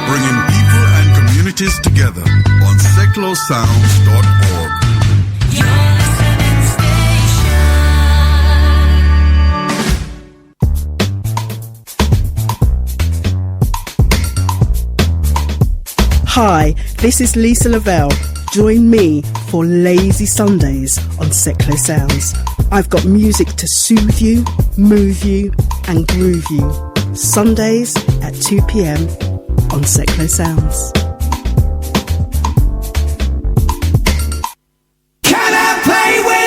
bringing people and communities together on seclosounds.org. Hi, this is Lisa Lavelle. Join me for Lazy Sundays on Seclo Sounds. I've got music to soothe you, move you and groove you. Sundays at 2 p.m. on Seclo Sounds. Can I play with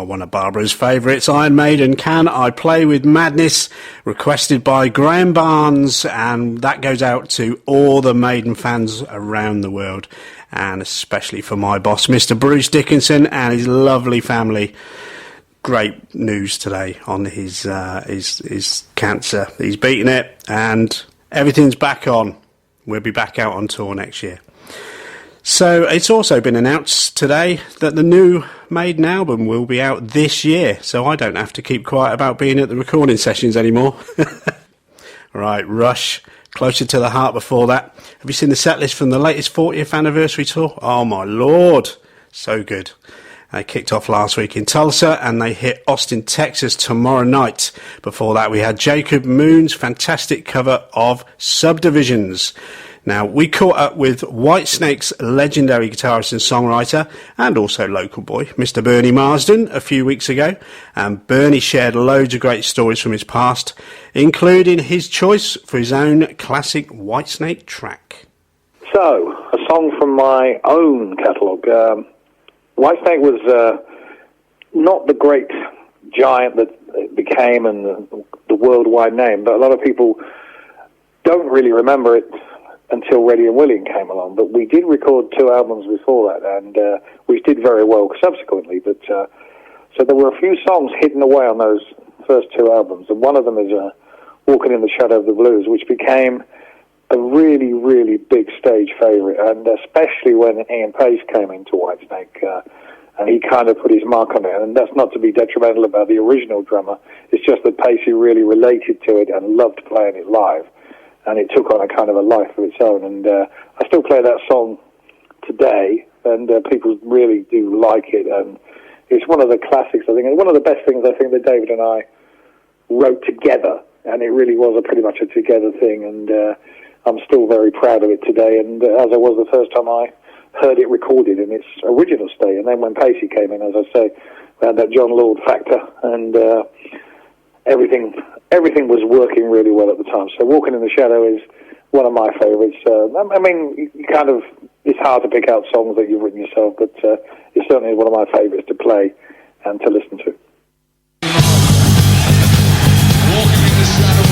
One of Barbara's favourites, Iron Maiden, Can I Play With Madness, requested by Graham Barnes, and that goes out to all the Maiden fans around the world, and especially for my boss, Mr. Bruce Dickinson, and his lovely family. Great news today on his cancer. He's beaten it, and everything's back on. We'll be back out on tour next year. So it's also been announced today that the new Maiden album will be out this year, so I don't have to keep quiet about being at the recording sessions anymore. Right, Rush, Closer to the Heart before that. Have you seen the set list from the latest 40th anniversary tour? Oh my lord, so good. They kicked off last week in Tulsa and they hit Austin, Texas tomorrow night. Before that we had Jacob Moon's fantastic cover of Subdivisions. Now, we caught up with Whitesnake's legendary guitarist and songwriter, and also local boy, Mr. Bernie Marsden, a few weeks ago. And Bernie shared loads of great stories from his past, including his choice for his own classic Whitesnake track. So, a song from my own catalogue. Whitesnake was not the great giant that it became and the worldwide name, but a lot of people don't really remember it until Roadie and William came along. But we did record 2 albums before that, and which did very well subsequently. But so there were a few songs hidden away on those first 2 albums, and one of them is Walking in the Shadow of the Blues, which became a really, really big stage favourite, and especially when Ian Pace came into Whitesnake, and he kind of put his mark on it. And that's not to be detrimental about the original drummer, it's just that Pacey really related to it and loved playing it live, and it took on a kind of a life of its own. And I still play that song today, and people really do like it, and it's one of the classics, I think, and one of the best things I think that David and I wrote together, and it really was pretty much a together thing, and I'm still very proud of it today, and as I was the first time I heard it recorded in its original state. And then when Pacey came in, as I say, we had that John Lord factor, and everything was working really well at the time. So Walking in the Shadow is one of my favourites. I mean, it's hard to pick out songs that you've written yourself, but it's certainly one of my favourites to play and to listen to. Walking in the shadow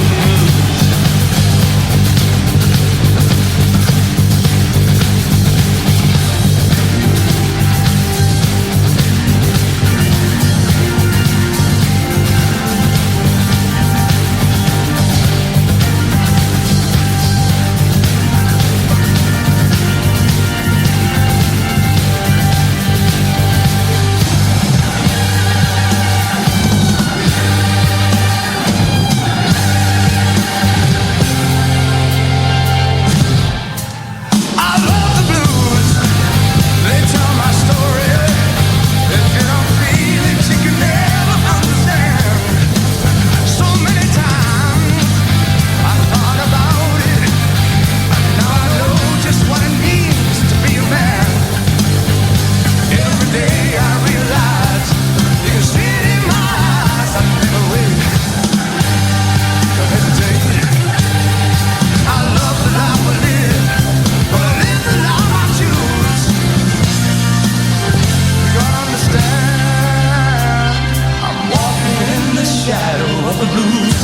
of the blues.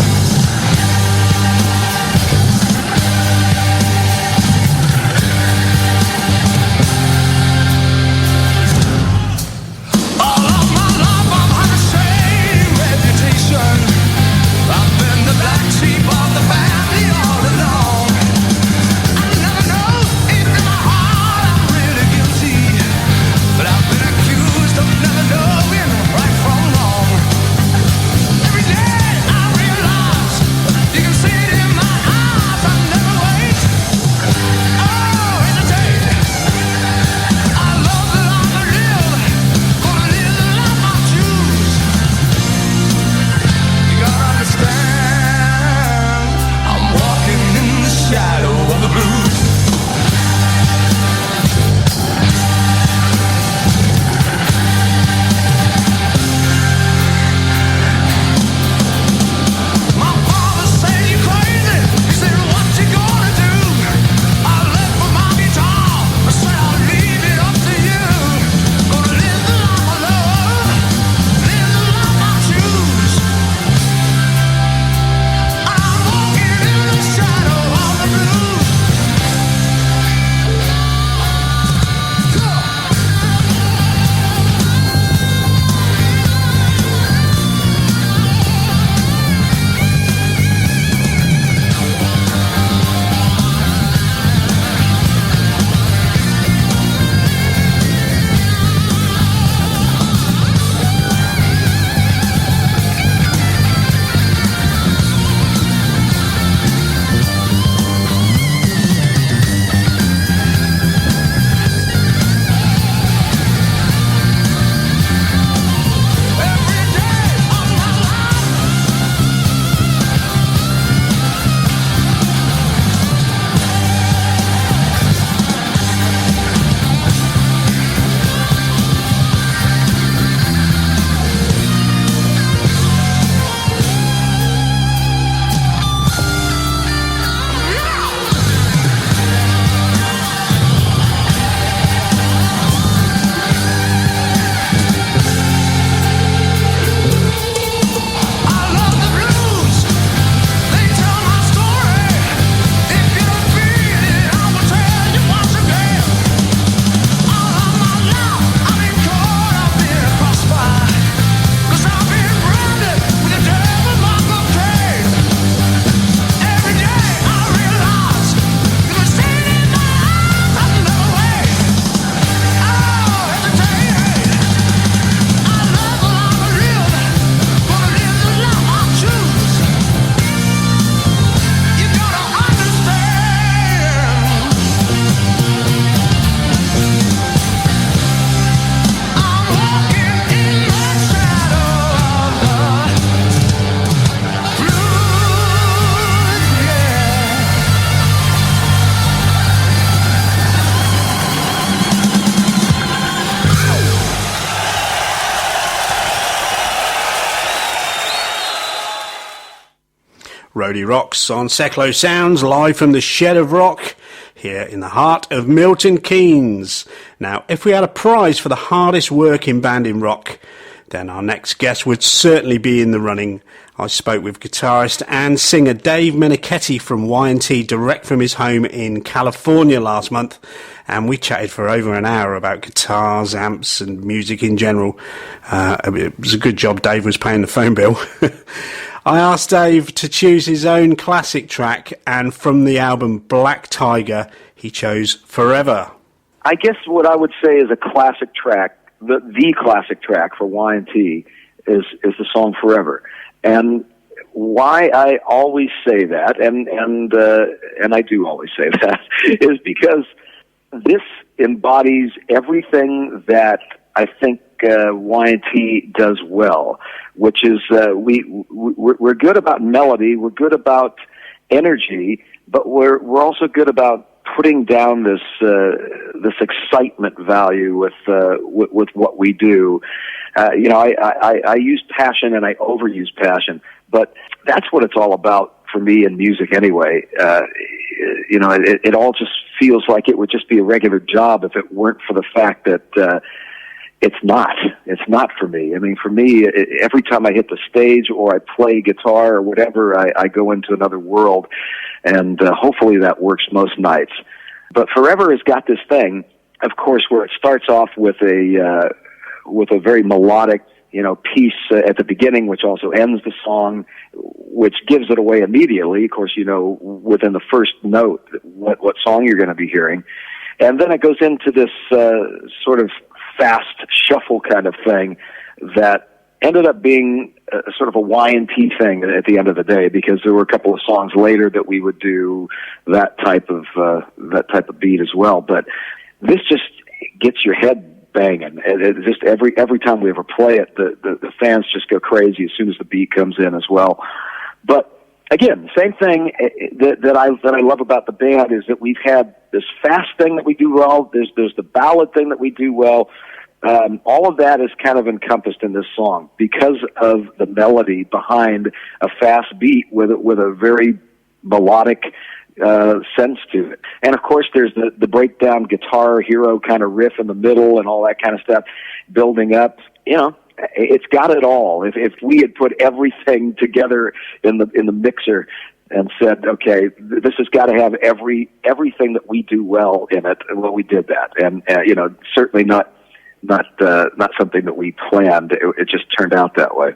Roadie Rocks on Seclo Sounds, live from the Shed of Rock, here in the heart of Milton Keynes. Now, if we had a prize for the hardest working band in rock, then our next guest would certainly be in the running. I spoke with guitarist and singer Dave Meniketti from Y&T direct from his home in California last month, and we chatted for over an hour about guitars, amps and music in general. It was a good job Dave was paying the phone bill. I asked Dave to choose his own classic track, and from the album Black Tiger, he chose Forever. I guess what I would say is a classic track, the classic track for Y&T is the song Forever. And why I always say that, and I do always say that, is because this embodies everything that I think Y&T does well, which is we're good about melody, we're good about energy, but we're also good about putting down this excitement value with what we do. I use passion and I overuse passion, but that's what it's all about for me in music anyway. It all just feels like it would just be a regular job if it weren't for the fact that it's not for me. I mean, for me, every time I hit the stage or I play guitar or whatever, I go into another world, and hopefully that works most nights. But Forever has got this thing, of course, where it starts off with a very melodic, piece at the beginning, which also ends the song, which gives it away immediately. Of course, within the first note what song you're going to be hearing. And then it goes into this sort of fast shuffle kind of thing that ended up being sort of a Y&T thing at the end of the day, because there were a couple of songs later that we would do that type of beat as well. But this just gets your head banging. It just every time we ever play it, the fans just go crazy as soon as the beat comes in as well. But again, same thing that I love about the band is that we've had this fast thing that we do well. There's the ballad thing that we do well. All of that is kind of encompassed in this song because of the melody behind a fast beat with a very melodic sense to it. And of course there's the breakdown guitar hero kind of riff in the middle and all that kind of stuff building up. It's got it all. If we had put everything together in the mixer and said, okay, this has got to have everything that we do well in it, well, we did that. And certainly not something that we planned. It just turned out that way.